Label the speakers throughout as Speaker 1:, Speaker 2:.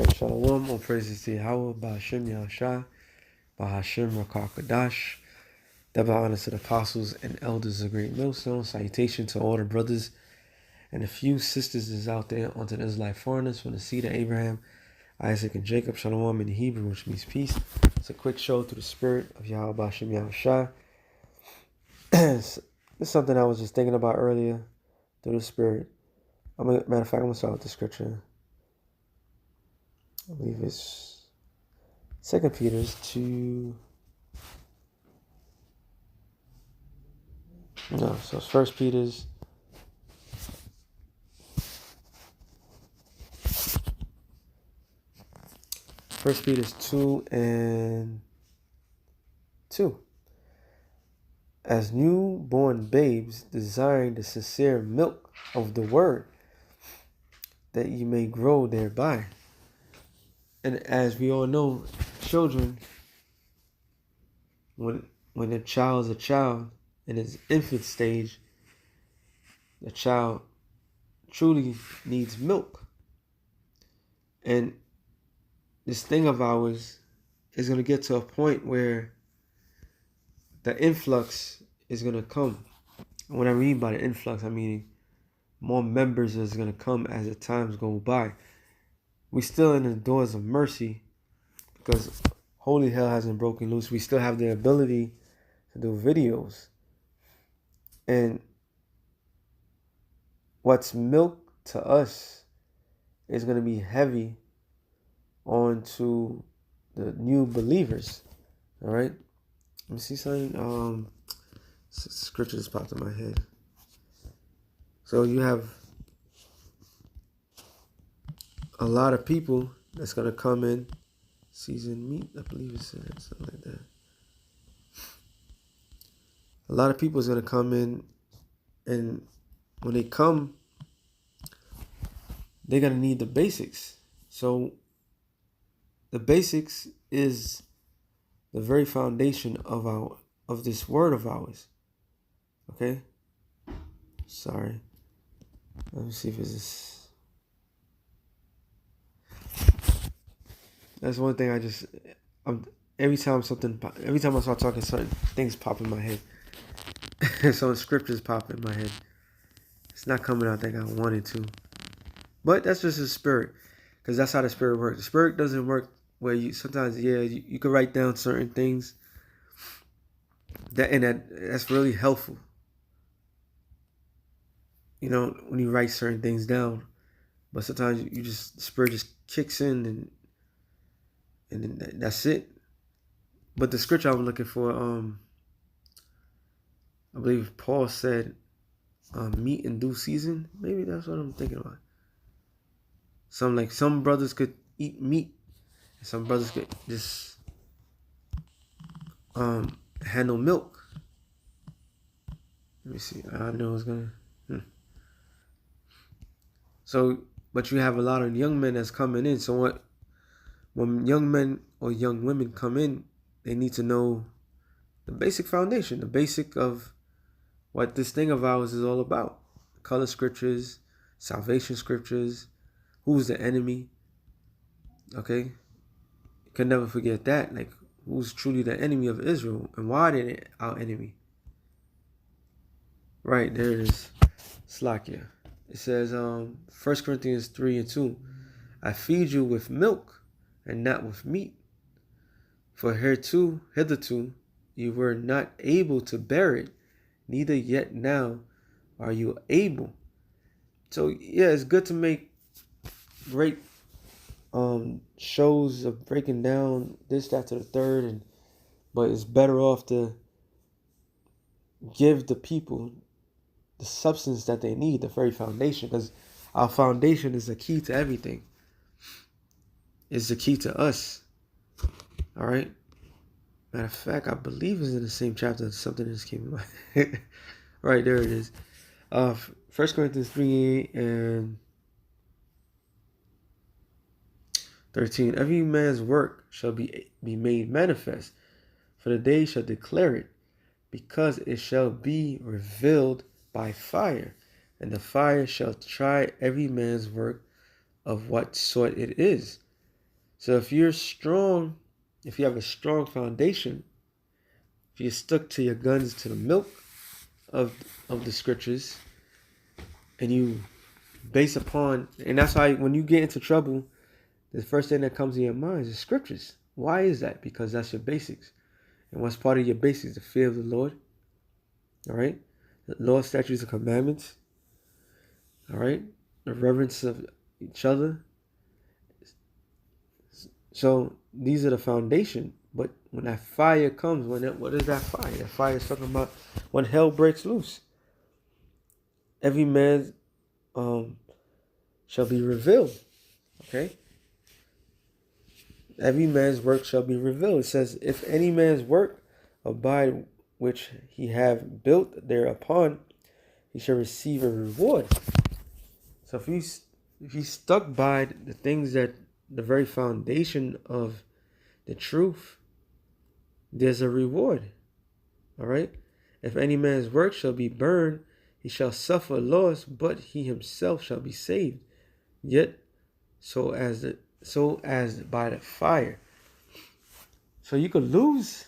Speaker 1: Alright, Shalom, all praises to Yahweh, Ba'ashem Yahushua, Ba'ashem Rakakadash, double honors to the apostles and elders of Great Millstone, salutation to all the brothers and a few sisters that's out there unto the Israelite foreigners from the seed of Abraham, Isaac, and Jacob, Shalom in Hebrew, which means peace. It's a quick show through the spirit of Yahweh, Ba'ashem Yahushua. It's something I was just thinking about earlier through the spirit. Matter of fact, I'm going to start with the scripture. I believe it's 2 Peter's 2. No, so it's 1 Peter's. First Peter's 2 and 2. As newborn babes, desiring the sincere milk of the word, that you may grow thereby. And as we all know, children, when a child is a child in its infant stage, the child truly needs milk. And this thing of ours is going to get to a point where the influx is going to come. And what I mean by the influx, I mean more members is going to come as the times go by. We still in the doors of mercy because holy hell hasn't broken loose. We still have the ability to do videos. And what's milk to us is going to be heavy onto the new believers. All right. Let me see something. Scripture just popped in my head. So you have a lot of people that's going to come in, seasoned meat, I believe it said, something like that. A lot of people is going to come in, and when they come, they're going to need the basics. So the basics is the very foundation of this word of ours. Okay? Sorry. Let me see if it's this. That's one thing every time I start talking, certain things pop in my head. Some scriptures pop in my head. It's not coming out like I wanted to. But that's just the spirit. Because that's how the spirit works. The spirit doesn't work where you sometimes, you can write down certain things. That's really helpful. You know, when you write certain things down. But sometimes the spirit just kicks in and then that's it. But the scripture I'm looking for, I believe Paul said, meat in due season. Maybe that's what I'm thinking about. Some brothers could eat meat, and some brothers could just handle milk. Let me see. I know it's gonna. So, but you have a lot of young men that's coming in. So when young men or young women come in, they need to know the basic foundation, the basic of what this thing of ours is all about. Color scriptures, salvation scriptures, who's the enemy. Okay? You can never forget that. Like, who's truly the enemy of Israel and why are they our enemy? Right, there it is. Slakia. It says, 1 Corinthians 3 and 2. I feed you with milk and not with meat. For hitherto you were not able to bear it, neither yet now are you able. So yeah, it's good to make great shows of breaking down this, that, to the third, but it's better off to give the people the substance that they need, the very foundation, because our foundation is the key to everything. It's the key to us. All right. Matter of fact, I believe it's in the same chapter. Something just came in my head. Right, there it is. 1 Corinthians 3 and 13. Every man's work shall be made manifest, for the day shall declare it, because it shall be revealed by fire, and the fire shall try every man's work of what sort it is. So if you're strong, if you have a strong foundation, if you're stuck to your guns, to the milk of the scriptures, and you base upon, and that's why when you get into trouble, the first thing that comes to your mind is the scriptures. Why is that? Because that's your basics. And what's part of your basics? The fear of the Lord. All right? The law, statutes, and commandments. All right? The reverence of each other. So these are the foundation. But when that fire comes, what is that fire? That fire is talking about when hell breaks loose. Every man shall be revealed. Okay? Every man's work shall be revealed. It says, if any man's work abide which he have built thereupon, he shall receive a reward. So if he's stuck by the things that the very foundation of the truth, there's a reward. All right? If any man's work shall be burned, he shall suffer loss, but he himself shall be saved, yet so as by the fire. So you could lose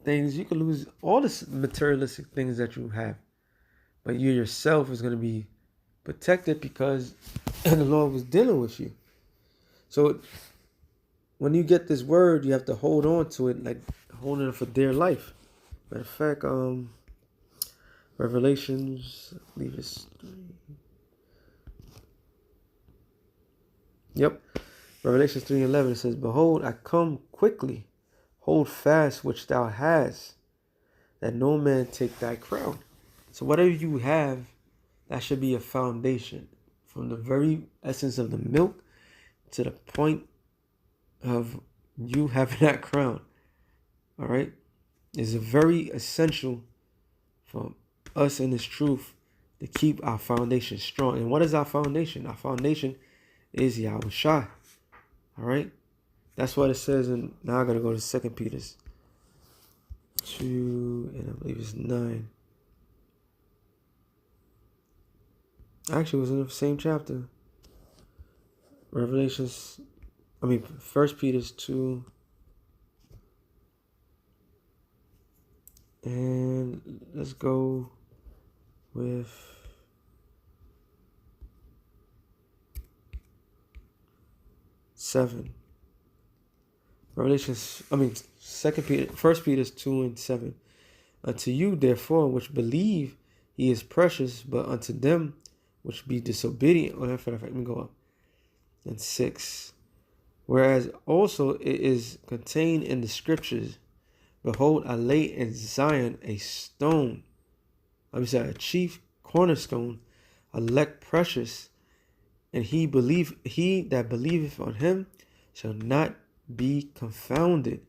Speaker 1: things, you could lose all the materialistic things that you have, but you yourself is going to be protected because the Lord was dealing with you. So when you get this word, you have to hold on to it, like holding it for dear life. Matter of fact, Revelations, I believe it's 3. Yep. Revelations 3:11, it says, behold, I come quickly. Hold fast which thou hast, that no man take thy crown. So whatever you have, that should be a foundation. From the very essence of the milk to the point of you having that crown. All right? It's very essential for us in this truth to keep our foundation strong. And what is our foundation? Our foundation is Yahweh. All right? That's what it says. And now I'm going to go to 2 Peter 2, and I believe it's 9. Actually, it was in the same chapter. 1 Peter 2. And let's go with 7. 1 Peter 2 and 7. Unto you, therefore, which believe, he is precious, but unto them which be disobedient. Let me go up. And 6. Whereas also it is contained in the scriptures, behold, I lay in Zion a stone, a chief cornerstone, elect precious, and he that believeth on him shall not be confounded.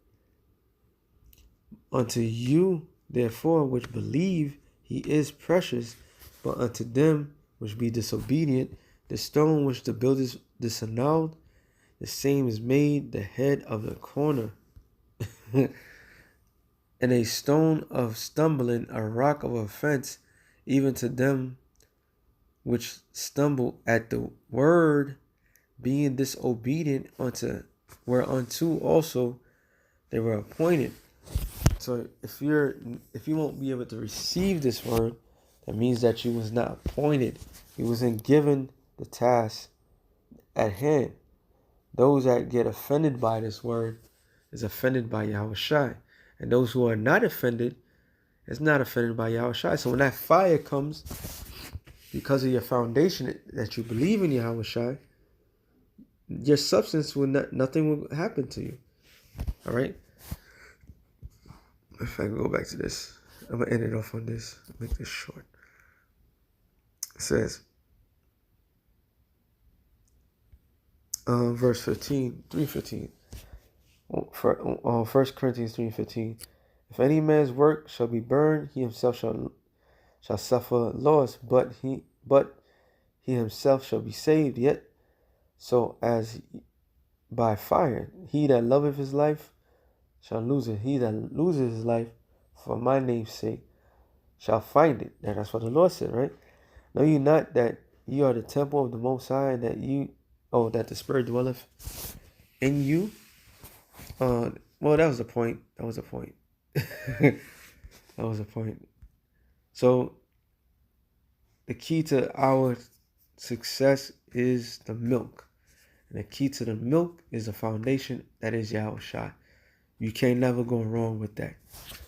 Speaker 1: Unto you, therefore, which believe, he is precious, but unto them which be disobedient, the stone which the builders disannulled, the same is made the head of the corner, and a stone of stumbling, a rock of offense, even to them which stumble at the word, being disobedient whereunto also they were appointed. So if you won't be able to receive this word, that means that you was not appointed. You wasn't given the task at hand. Those that get offended by this word is offended by Yahushai. And those who are not offended is not offended by Yahushai. So when that fire comes, because of your foundation that you believe in Yahushai, your substance nothing will happen to you. All right? If I go back to this, I'm going to end it off on this. Make this short. It says, verse 15, 3:15. 1 Corinthians 3:15. If any man's work shall be burned, he himself shall suffer loss, but he himself shall be saved, yet so as by fire. He that loveth his life shall lose it. He that loses his life for my name's sake shall find it. And that's what the Lord said, right? Know ye not that ye are the temple of the Most High, and that the Spirit dwelleth in you? Well, that was the point. That was the point. That was the point. So the key to our success is the milk. And the key to the milk is the foundation that is Yahweh Shai. You can't never go wrong with that.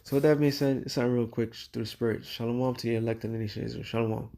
Speaker 1: So with that being said, it's not real quick through the spirit. Shalom to your elect in the nation of Israel. Shalom.